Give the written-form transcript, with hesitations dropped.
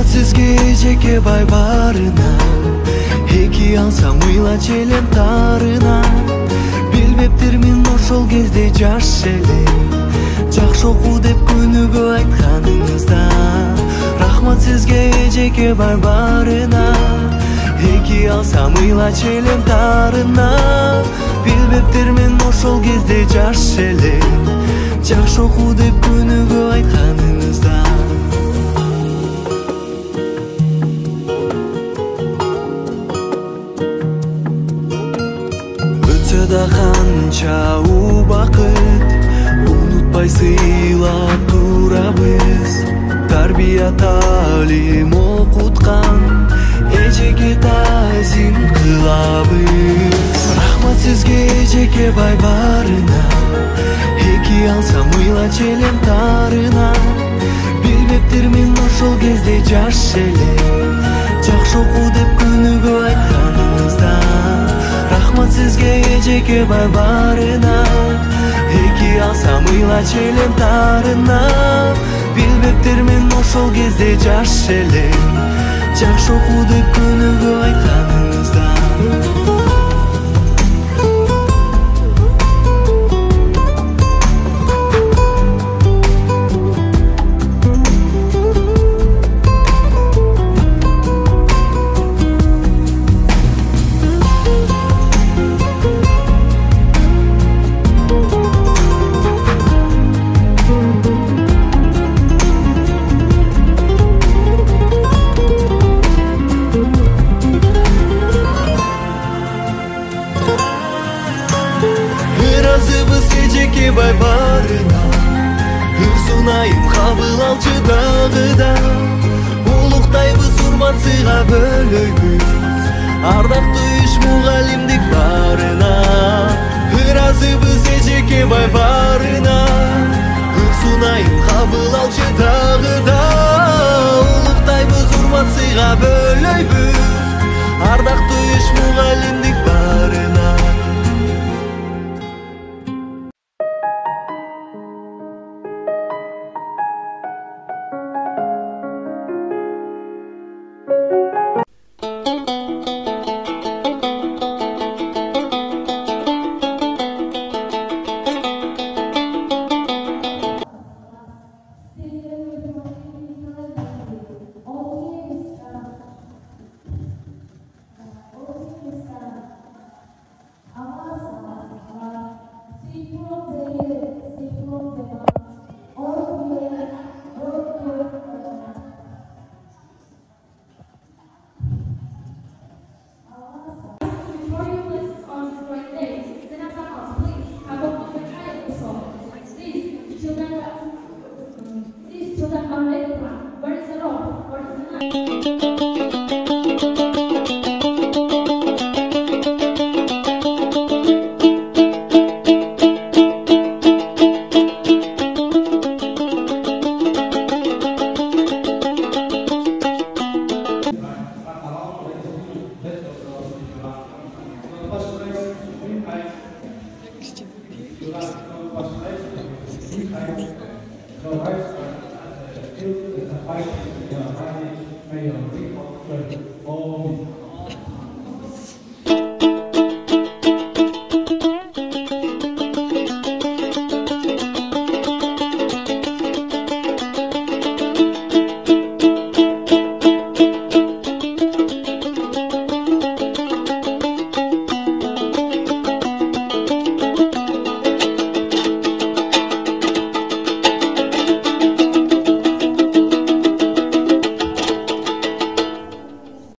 Рахмат сизге эжеке бай барына, эки алсам ыйла челем тарына. Билбептирмин ошол кезде жаш элем, жакшы оку деп күнүгө айтканыңызда. Рахмат сизге эжеке бай барына, эки алсам ыйла челем тарына. Билбептирмин ошол кезде жаш элем, жакшы оку деп күнүгө айтканыңызда. Өтсө да канча убакыт, унутпай сыйлап турабыз. Тарбия талим окуткан эжеке тазим кылабыз. Рахмат сизге эжеке бай барына, эки алсам ыйла челем тарына. Билбептирмин ошол кезде жаш элем, жакшы оку деп күнүгө айтканыңызда. Рахмат сизге эжеке бай барына, эки алсам ыйла челем тарына. Билбептирмин ошол кезде жаш элем, жакшы оку деп күнүгө айтканыңызда. Эжеке бай барына, ырсунайым кабыл алчы дагыда. Улуктайбыз урмат сыйга бөлөйбүз, ардактуу иш мугалимдик барына. Ыраазыбыз эжеке бай барына, ырсунайым кабыл алчы дагыда. Улуктайбыз урмат сыйга бөлөйбүз, ардактуу иш мугалимдик барына.